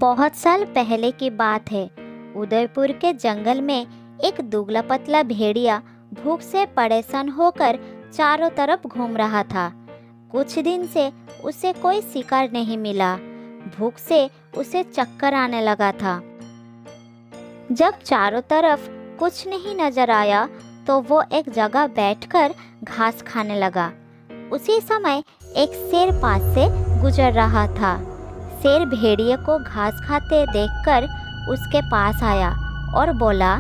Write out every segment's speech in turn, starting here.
बहुत साल पहले की बात है। उदयपुर के जंगल में एक दुबला पतला भेड़िया भूख से परेशान होकर चारों तरफ घूम रहा था। कुछ दिन से उसे कोई शिकार नहीं मिला। भूख से उसे चक्कर आने लगा था। जब चारों तरफ कुछ नहीं नजर आया तो वो एक जगह बैठकर घास खाने लगा। उसी समय एक शेर पास से गुजर रहा था। शेर भेड़िए को घास खाते देखकर उसके पास आया और बोला,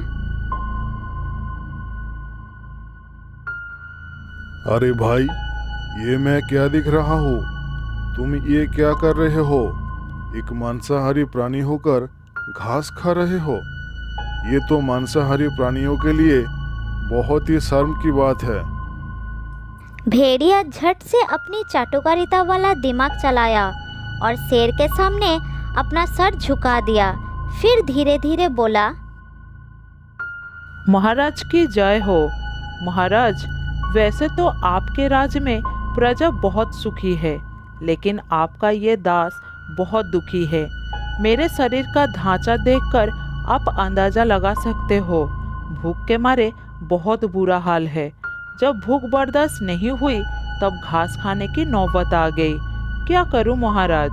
अरे भाई, ये मैं क्या दिख रहा हूँ? तुम ये क्या कर रहे हो? एक मांसाहारी प्राणी होकर घास खा रहे हो? ये तो मांसाहारी प्राणियों के लिए बहुत ही शर्म की बात है। भेड़िया झट से अपनी चाटुकारिता वाला दिमाग चलाया और शेर के सामने अपना सर झुका दिया। फिर धीरे धीरे बोला, महाराज की जय हो। महाराज, वैसे तो आपके राज्य में प्रजा बहुत सुखी है, लेकिन आपका ये दास बहुत दुखी है। मेरे शरीर का ढांचा देखकर आप अंदाजा लगा सकते हो। भूख के मारे बहुत बुरा हाल है। जब भूख बर्दाश्त नहीं हुई तब घास खाने की नौबत आ गई। क्या करूं महाराज?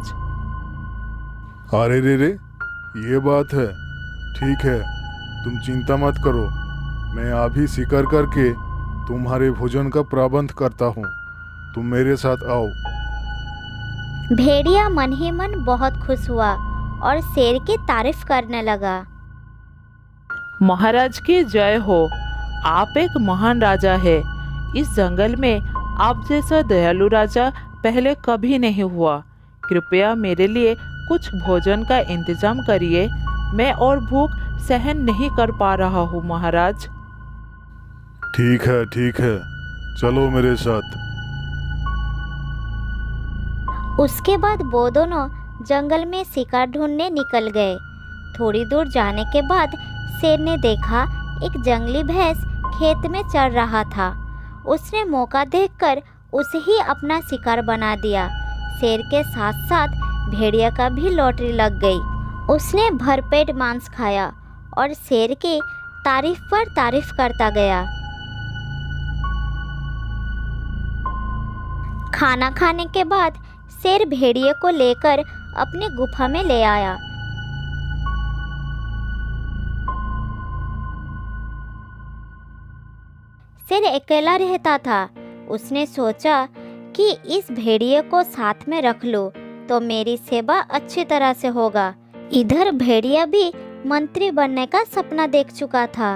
अरे रे, ये बात है। ठीक है, तुम चिंता मत करो। मैं अभी शिकार करके तुम्हारे भोजन का प्रबंध करता हूँ। तुम मेरे साथ आओ। भेड़िया मन ही मन बहुत खुश हुआ और शेर की तारीफ करने लगा। महाराज की जय हो। आप एक महान राजा है। इस जंगल में आप जैसा दयालु राजा पहले कभी नहीं हुआ। कृपया मेरे लिए कुछ भोजन का इंतजाम करिए। मैं और भूख सहन नहीं कर पा रहा हूँ महाराज। ठीक है, चलो मेरे साथ। उसके बाद वो दोनों जंगल में शिकार ढूंढने निकल गए। थोड़ी दूर जाने के बाद शेर ने देखा एक जंगली भैंस खेत में चर रहा था। उसने मौका देखकर उसे ही अपना शिकार बना दिया। शेर के साथ साथ भेड़िया का भी लॉटरी लग गई। उसने भरपेट मांस खाया और शेर की तारीफ पर तारीफ करता गया। खाना खाने के बाद शेर भेड़िए को लेकर अपनी गुफा में ले आया। शेर अकेला रहता था। उसने सोचा कि इस भेड़िए को साथ में रख लो तो मेरी सेवा अच्छी तरह से होगा। इधर भेड़िया भी मंत्री बनने का सपना देख चुका था।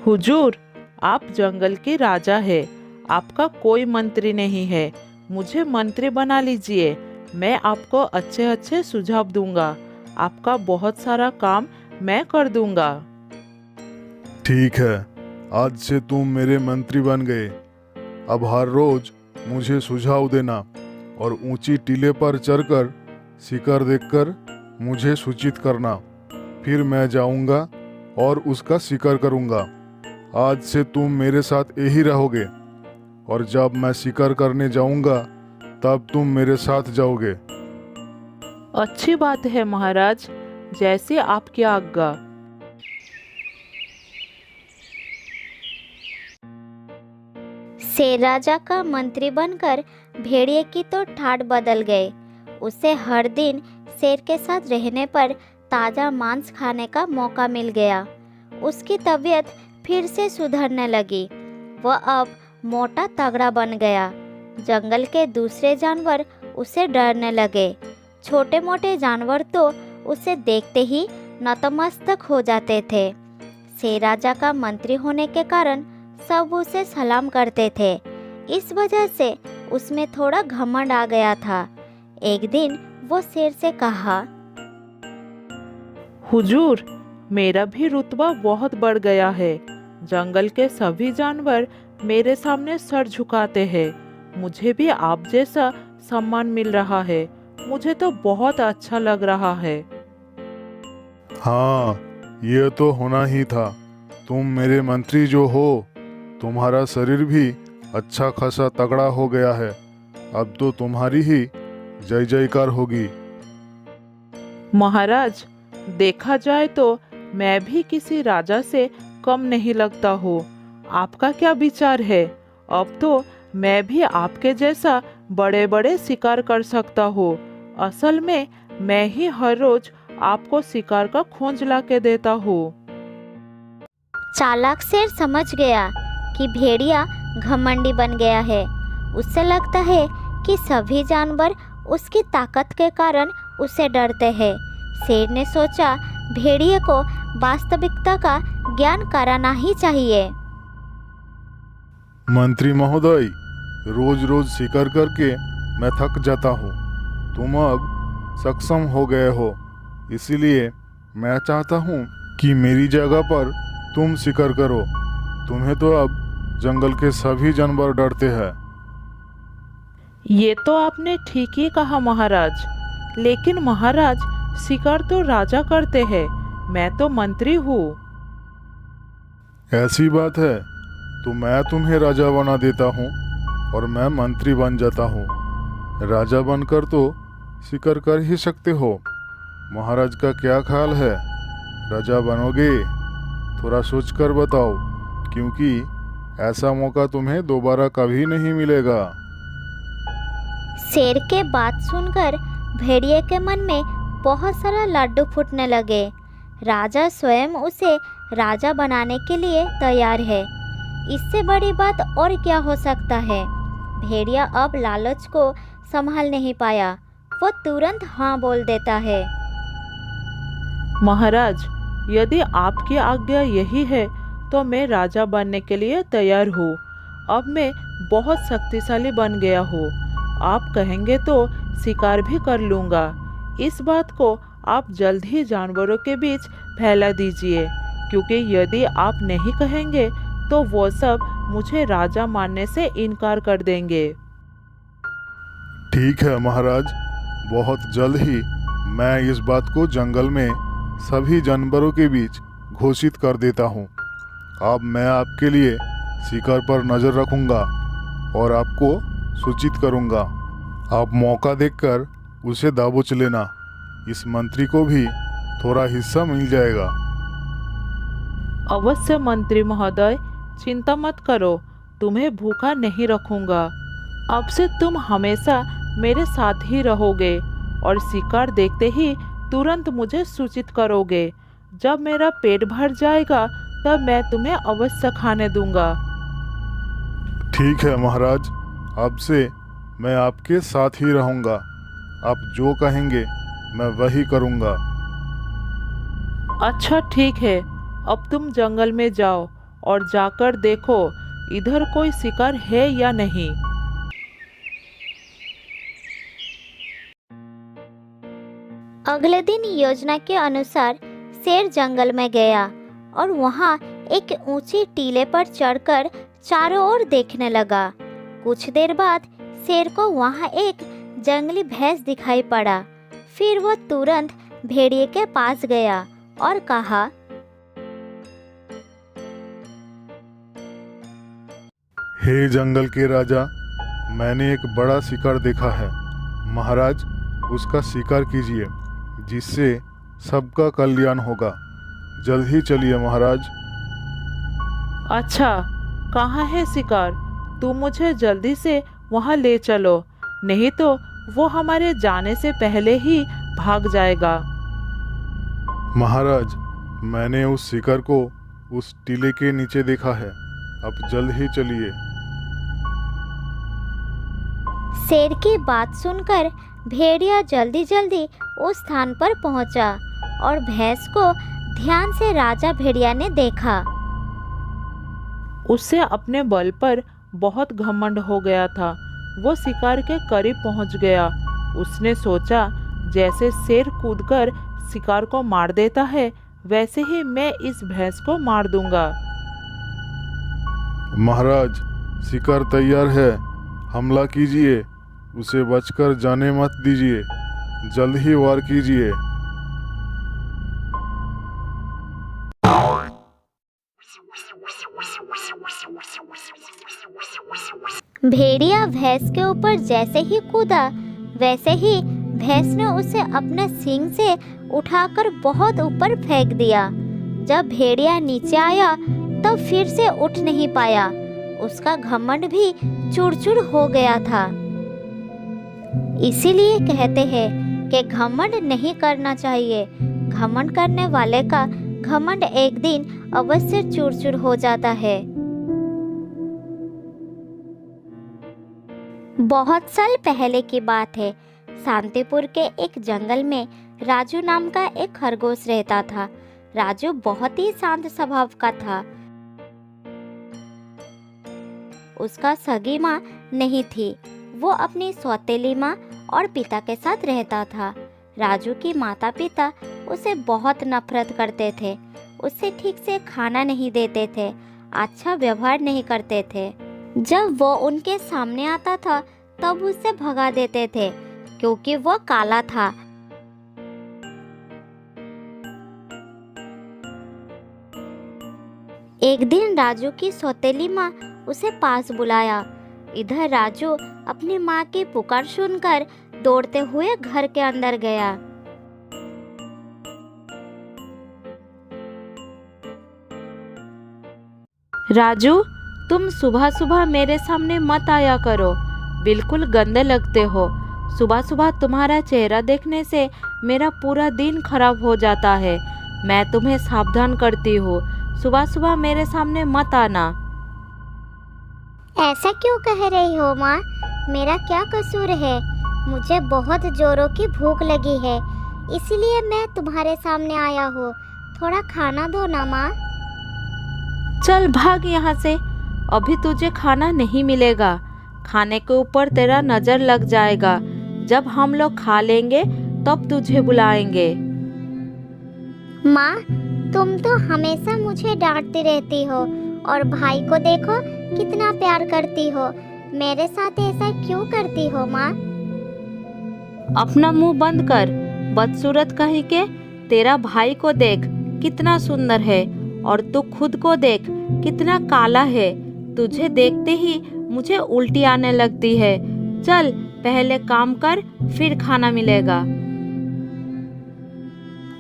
हुजूर, आप जंगल के राजा है। आपका कोई मंत्री नहीं है। मुझे मंत्री बना लीजिए। मैं आपको अच्छे अच्छे सुझाव दूंगा। आपका बहुत सारा काम मैं कर दूंगा। ठीक है, आज से तुम मेरे मंत्री बन गए। अब हर रोज मुझे सुझाव देना और ऊंची टीले पर चढ़कर शिकार देखकर मुझे सूचित करना। फिर मैं जाऊंगा और उसका शिकार करूंगा। आज से तुम मेरे साथ यही रहोगे और जब मैं शिकार करने जाऊंगा तब तुम मेरे साथ जाओगे। अच्छी बात है महाराज, जैसे आपकी आज्ञा। शेर राजा का मंत्री बनकर भेड़िए की तो ठाठ बदल गए। उसे हर दिन शेर के साथ रहने पर ताज़ा मांस खाने का मौका मिल गया। उसकी तबीयत फिर से सुधरने लगी। वह अब मोटा तगड़ा बन गया। जंगल के दूसरे जानवर उसे डरने लगे। छोटे मोटे जानवर तो उसे देखते ही नतमस्तक हो जाते थे। शेर राजा का मंत्री होने के कारण सब उसे सलाम करते थे। इस वजह से उसमें थोड़ा घमंड आ गया था। एक दिन वो शेर से कहा, हुजूर, मेरा भी रुतबा बहुत बढ़ गया है। जंगल के सभी जानवर मेरे सामने सर झुकाते हैं। मुझे भी आप जैसा सम्मान मिल रहा है। मुझे तो बहुत अच्छा लग रहा है। हाँ, ये तो होना ही था। तुम मेरे मंत्री जो हो, तुम्हारा शरीर भी अच्छा खासा तगड़ा हो गया है। अब तो तुम्हारी ही जय जयकार होगी। महाराज, देखा जाए तो मैं भी किसी राजा से कम नहीं लगता हूँ। आपका क्या विचार है? अब तो मैं भी आपके जैसा बड़े बड़े शिकार कर सकता हूँ। असल में मैं ही हर रोज आपको शिकार का खोज ला के देता हूँ। चालाक शेर समझ गया कि भेड़िया घमंडी बन गया है। उससे लगता है कि सभी जानवर उसकी ताकत के कारण उससे डरते हैं। शेर ने सोचा, भेड़िए को वास्तविकता का ज्ञान कराना ही चाहिए। मंत्री महोदय, रोज रोज शिकार करके मैं थक जाता हूँ। तुम अब सक्षम हो गए हो, इसीलिए मैं चाहता हूँ कि मेरी जगह पर तुम शिकार करो। तुम्हें तो अब जंगल के सभी जानवर डरते हैं। ये तो आपने ठीक ही कहा महाराज, लेकिन महाराज, शिकार तो राजा करते हैं, मैं तो मंत्री हूँ। ऐसी बात है तो मैं तुम्हें राजा बना देता हूँ और मैं मंत्री बन जाता हूँ। राजा बनकर तो शिकार कर ही सकते हो। महाराज का क्या ख्याल है? राजा बनोगे? थोड़ा सोच कर बताओ, क्योंकि ऐसा मौका तुम्हें दोबारा कभी नहीं मिलेगा। शेर के बात सुनकर भेड़िए के मन में बहुत सारा लड्डू फूटने लगे। राजा स्वयं उसे राजा बनाने के लिए तैयार है। इससे बड़ी बात और क्या हो सकता है? भेड़िया अब लालच को संभाल नहीं पाया। वो तुरंत हाँ बोल देता है। महाराज, यदि आपकी आज्ञा यही है तो मैं राजा बनने के लिए तैयार हूँ। अब मैं बहुत शक्तिशाली बन गया हूँ। आप कहेंगे तो शिकार भी कर लूँगा। इस बात को आप जल्द ही जानवरों के बीच फैला दीजिए, क्योंकि यदि आप नहीं कहेंगे तो वो सब मुझे राजा मानने से इनकार कर देंगे। ठीक है महाराज, बहुत जल्द ही मैं इस बात को जंगल में सभी जानवरों के बीच घोषित कर देता हूँ। अब मैं आपके लिए शिकार पर नजर रखूंगा और आपको सूचित करूंगा। आप मौका देखकर उसे दबोच लेना। इस मंत्री को भी थोड़ा हिस्सा मिल जाएगा। अवश्य मंत्री महोदय, चिंता मत करो, तुम्हें भूखा नहीं रखूंगा। अब से तुम हमेशा मेरे साथ ही रहोगे और शिकार देखते ही तुरंत मुझे सूचित करोगे। जब मेरा पेट भर जाएगा तब मैं तुम्हें अवश्य खाने दूंगा। ठीक है महाराज, अब से मैं आपके साथ ही रहूंगा। आप जो कहेंगे मैं वही करूंगा। अच्छा ठीक है, अब तुम जंगल में जाओ और जाकर देखो इधर कोई शिकार है या नहीं। अगले दिन योजना के अनुसार शेर जंगल में गया और वहाँ एक ऊंची टीले पर चढ़कर चारों ओर देखने लगा। कुछ देर बाद शेर को वहाँ एक जंगली भैंस दिखाई पड़ा। फिर वो तुरंत भेड़िए के पास गया और कहा, हे जंगल के राजा, मैंने एक बड़ा शिकार देखा है। महाराज, उसका शिकार कीजिए, जिससे सबका कल्याण होगा। जल्द ही चलिए महाराज। अच्छा, कहाँ है शिकार? तुम मुझे जल्दी से वहाँ ले चलो, नहीं तो वो हमारे जाने से पहले ही भाग जाएगा। महाराज, मैंने उस शिकार को उस टीले के नीचे देखा है। अब जल्द ही चलिए। शेर की बात सुनकर भेड़िया जल्दी जल्दी उस स्थान पर पहुंचा और भैंस को ध्यान से राजा भेड़िया ने देखा। उससे अपने बल पर बहुत घमंड हो गया था। वो शिकार के करीब पहुंच गया। उसने सोचा, जैसे शेर कूदकर शिकार को मार देता है, वैसे ही मैं इस भैंस को मार दूंगा। महाराज, शिकार तैयार है, हमला कीजिए। उसे बचकर जाने मत दीजिए। जल्द ही वार कीजिए। भेड़िया भैंस के ऊपर जैसे ही कूदा, वैसे ही भैंस ने उसे अपने सींग से उठाकर बहुत ऊपर फेंक दिया। जब भेड़िया नीचे आया तब फिर से उठ नहीं पाया। उसका घमंड भी चूर-चूर हो गया था। इसीलिए कहते हैं कि घमंड नहीं करना चाहिए। घमंड करने वाले का घमंड एक दिन अवश्य चूर-चूर हो जाता है। बहुत साल पहले की बात है। शांतिपुर के एक जंगल में राजू नाम का एक खरगोश रहता था। राजू बहुत ही शांत स्वभाव का था। उसका सगी माँ नहीं थी। वो अपनी सौतेली माँ और पिता के साथ रहता था। राजू की माता पिता उसे बहुत नफरत करते थे। उसे ठीक से खाना नहीं देते थे, अच्छा व्यवहार नहीं करते थे। जब वो उनके सामने आता था तब उसे भगा देते थे क्योंकि वो काला था। एक दिन राजू की सौतेली माँ उसे पास बुलाया। इधर राजू अपनी माँ की पुकार सुनकर दौड़ते हुए घर के अंदर गया। राजू, तुम सुबह सुबह मेरे सामने मत आया करो, बिल्कुल गंदे लगते हो। सुबह सुबह तुम्हारा चेहरा देखने से मेरा पूरा दिन खराब हो जाता है। मैं तुम्हें सावधान करती हूँ, सुबह सुबह मेरे सामने मत आना। ऐसा क्यों कह रही हो माँ? मेरा क्या कसूर है? मुझे बहुत जोरों की भूख लगी है, इसलिए मैं तुम्हारे सामने आया हूँ। थोड़ा खाना दो ना माँ। चल भाग यहाँ से, अभी तुझे खाना नहीं मिलेगा। खाने के ऊपर तेरा नजर लग जाएगा। जब हम लोग खा लेंगे तब तुझे बुलाएंगे। माँ, तुम तो हमेशा मुझे डांटती रहती हो और भाई को देखो कितना प्यार करती हो। मेरे साथ ऐसा क्यों करती हो माँ? अपना मुंह बंद कर, बदसूरत कहीं के। तेरा भाई को देख कितना सुंदर है और तू खुद को देख कितना काला है। तुझे देखते ही मुझे उल्टी आने लगती है। चल पहले काम कर, फिर खाना मिलेगा।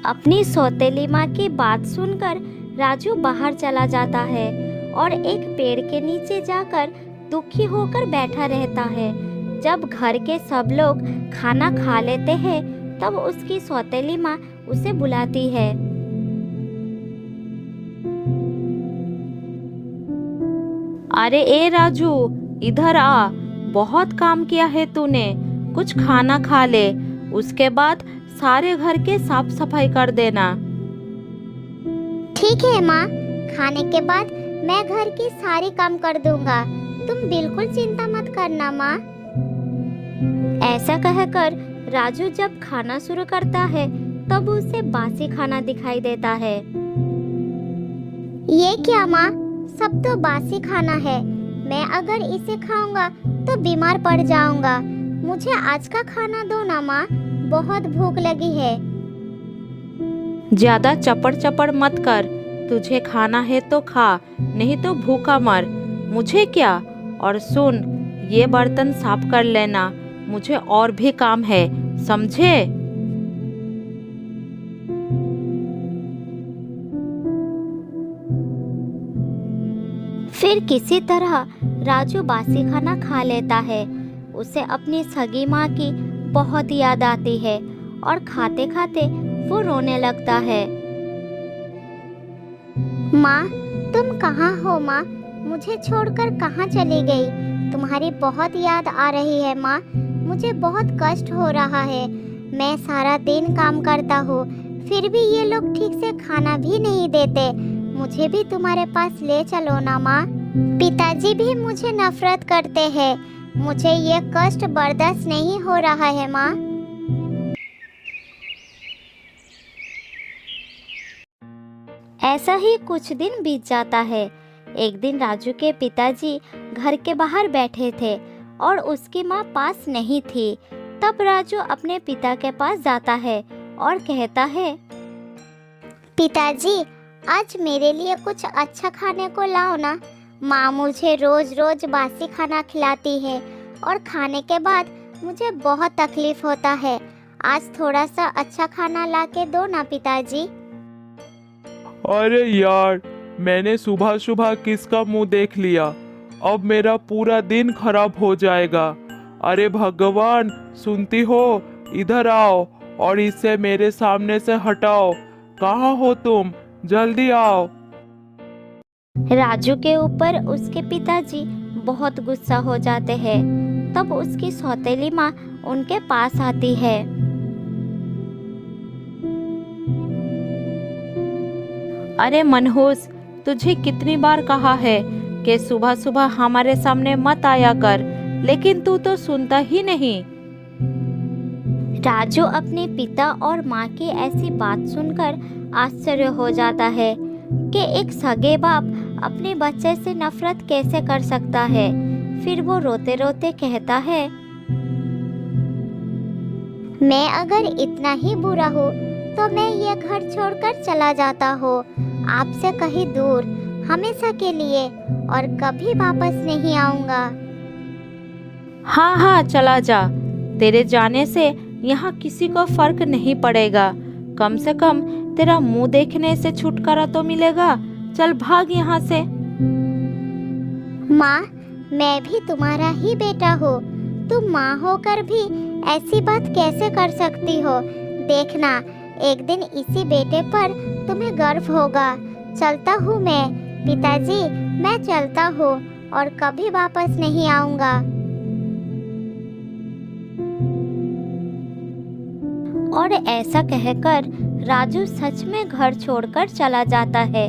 अपनी सौतेली माँ की बात सुनकर राजू बाहर चला जाता है और एक पेड़ के नीचे जाकर दुखी होकर बैठा रहता है। जब घर के सब लोग खाना खा लेते हैं तब उसकी सौतेली माँ उसे बुलाती है। अरे ए राजू, इधर आ। बहुत काम किया है तूने, कुछ खाना खा ले, उसके बाद सारे घर के साफ सफाई कर देना। ठीक है माँ, खाने के बाद मैं घर की सारी काम कर दूंगा। तुम बिल्कुल चिंता मत करना माँ। ऐसा कहकर राजू जब खाना शुरू करता है तब उसे बासी खाना दिखाई देता है। ये क्या माँ, सब तो बासी खाना है। मैं अगर इसे खाऊंगा तो बीमार पड़ जाऊंगा। मुझे आज का खाना दो ना माँ, बहुत भूख लगी है। ज्यादा चपड़ चपड़ मत कर। तुझे खाना है तो खा, नहीं तो भूखा मर। मुझे क्या? और सुन, ये बर्तन साफ कर लेना, मुझे और भी काम है, समझे? फिर किसी तरह राजू बासी खाना खा लेता है। उसे अपनी सगी माँ की बहुत याद आती है और खाते खाते वो रोने लगता है। माँ, तुम कहाँ हो माँ? मुझे छोड़कर कहाँ चली गई? तुम्हारी बहुत याद आ रही है माँ। मुझे बहुत कष्ट हो रहा है। मैं सारा दिन काम करता हूँ, फिर भी ये लोग ठीक से खाना भी नहीं देते। मुझे भी तुम्हारे पास ले चलो ना माँ। पिताजी भी मुझे नफरत करते हैं। मुझे ये कष्ट बर्दाश्त नहीं हो रहा है माँ। ऐसा ही कुछ दिन बीत जाता है। एक दिन राजू के पिताजी घर के बाहर बैठे थे और उसकी माँ पास नहीं थी। तब राजू अपने पिता के पास जाता है और कहता है, पिताजी, आज मेरे लिए कुछ अच्छा खाने को लाओ ना। माँ मुझे रोज रोज बासी खाना खिलाती है और खाने के बाद मुझे बहुत तकलीफ होता है। आज थोड़ा सा अच्छा खाना लाके दो ना पिताजी। अरे यार, मैंने सुबह सुबह किसका मुंह देख लिया। अब मेरा पूरा दिन खराब हो जाएगा। अरे भगवान, सुनती हो? इधर आओ और इसे मेरे सामने से हटाओ। कहाँ हो तुम? जल्दी आओ। राजू के ऊपर उसके पिताजी बहुत गुस्सा हो जाते हैं। तब उसकी सौतेली माँ उनके पास आती है। अरे मनहूस, तुझे कितनी बार कहा है कि सुबह सुबह हमारे सामने मत आया कर, लेकिन तू तो सुनता ही नहीं। राजू अपने पिता और माँ की ऐसी बात सुनकर आश्चर्य हो जाता है कि एक सगे बाप अपने बच्चे से नफरत कैसे कर सकता है। फिर वो रोते रोते कहता है, मैं अगर इतना ही बुरा हूँ तो मैं ये घर छोड़कर चला जाता हूँ, आपसे कहीं दूर, हमेशा के लिए, और कभी वापस नहीं आऊंगा। हाँ हाँ, चला जा। तेरे जाने से यहाँ किसी को फर्क नहीं पड़ेगा। कम से कम तेरा मुंह देखने से छुटकारा तो मिलेगा। चल भाग यहाँ से। माँ, मैं भी तुम्हारा ही बेटा हूँ। तुम माँ होकर भी ऐसी बात कैसे कर सकती हो? देखना, एक दिन इसी बेटे पर तुम्हें गर्व होगा। चलता हूँ मैं, पिताजी, मैं चलता हूँ और कभी वापस नहीं आऊंगा। और ऐसा कहकर राजू सच में घर छोड़कर चला जाता है।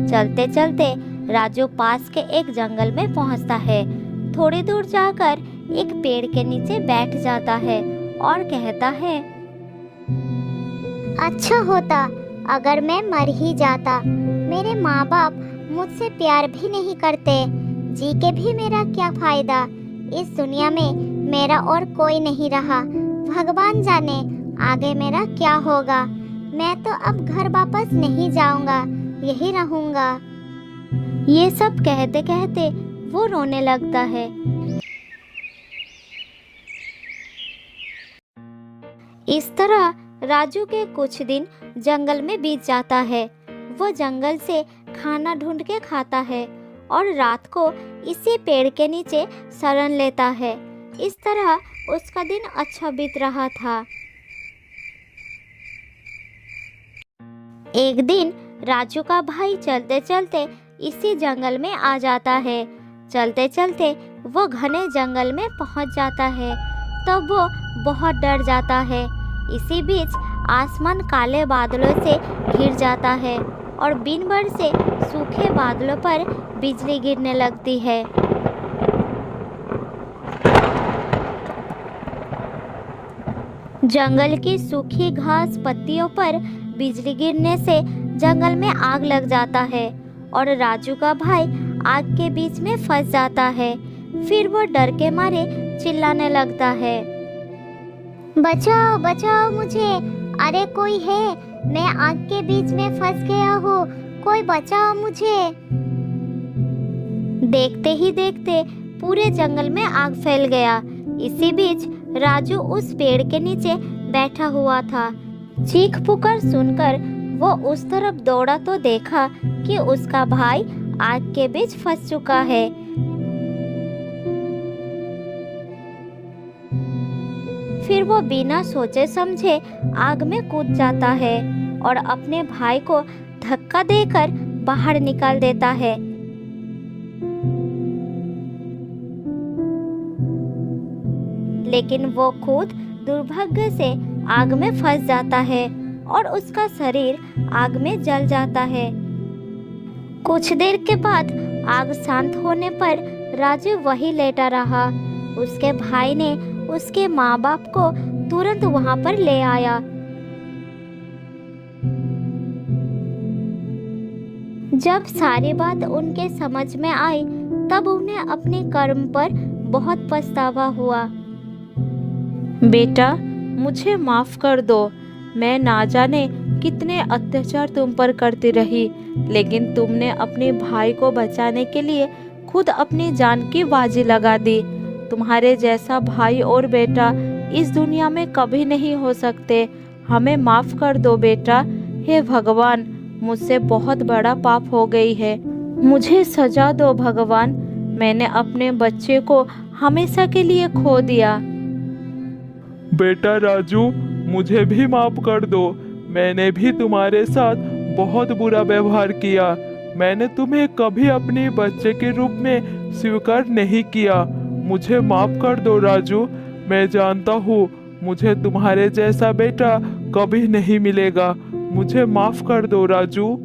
चलते चलते राजू पास के एक जंगल में पहुंचता है। थोड़ी दूर जाकर एक पेड़ के नीचे बैठ जाता है और कहता है, अच्छा होता अगर मैं मर ही जाता। मेरे माँ बाप मुझसे प्यार भी नहीं करते। जी के भी मेरा क्या फायदा? इस दुनिया में मेरा और कोई नहीं रहा। भगवान जाने आगे मेरा क्या होगा। मैं तो अब घर वापस नहीं जाऊंगा, यही रहूंगा। ये सब कहते कहते वो रोने लगता है। इस तरह राजू के कुछ दिन जंगल में बीत जाता है। वो जंगल से खाना ढूंढ के खाता है और रात को इसी पेड़ के नीचे शरण लेता है। इस तरह उसका दिन अच्छा बीत रहा था। एक दिन राजू का भाई चलते चलते इसी जंगल में आ जाता है। चलते चलते वो घने जंगल में पहुंच जाता है। तब वो बहुत डर जाता है। इसी बीच आसमान काले बादलों से घिर जाता है और दिन भर से सूखे बादलों पर बिजली गिरने लगती है। जंगल की सूखी घास पत्तियों पर बिजली गिरने से जंगल में आग लग जाता है और राजू का भाई आग के बीच में फंस जाता है। फिर वो डर के मारे चिल्लाने लगता है, बचाओ बचाओ मुझे, अरे कोई है, मैं आग के बीच में फंस गया हूँ, कोई बचाओ मुझे। देखते ही देखते पूरे जंगल में आग फैल गया। इसी बीच राजू उस पेड़ के नीचे बैठा हुआ था। चीख पुकार सुनकर वो उस तरफ दौड़ा तो देखा कि उसका भाई आग के बीच फंस चुका है। फिर वो बिना सोचे समझे आग में कूद जाता है और अपने भाई को धक्का देकर बाहर निकाल देता है। लेकिन वो खुद दुर्भाग्य से आग में फंस जाता है और उसका शरीर आग में जल जाता है। कुछ देर के बाद आग शांत होने पर राजू वही लेटा रहा। उसके भाई ने उसके माँ बाप को तुरंत वहां पर ले आया। जब सारी बात उनके समझ में आई तब उन्हें अपने कर्म पर बहुत पछतावा हुआ। बेटा, मुझे माफ कर दो। मैं ना जाने कितने अत्याचार तुम पर करती रही, लेकिन तुमने अपने भाई को बचाने के लिए खुद अपनी जान की बाजी लगा दी। तुम्हारे जैसा भाई और बेटा इस दुनिया में कभी नहीं हो सकते। हमें माफ़ कर दो बेटा। हे भगवान, मुझसे बहुत बड़ा पाप हो गई है, मुझे सजा दो भगवान। मैंने अपने बच्चे को हमेशा के लिए खो दिया। बेटा राजू, मुझे भी माफ कर दो। मैंने भी तुम्हारे साथ बहुत बुरा व्यवहार किया। मैंने तुम्हें कभी अपने बच्चे के रूप में स्वीकार नहीं किया। मुझे माफ कर दो राजू। मैं जानता हूँ मुझे तुम्हारे जैसा बेटा कभी नहीं मिलेगा। मुझे माफ कर दो राजू।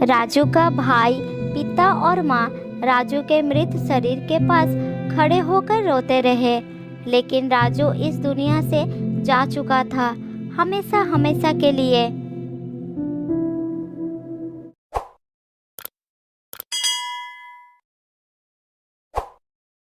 राजू का भाई, पिता और माँ राजू के मृत शरीर के पास खड़े होकर रोते रहे। लेकिन राजू इस दुनिया से जा चुका था, हमेशा हमेशा के लिए।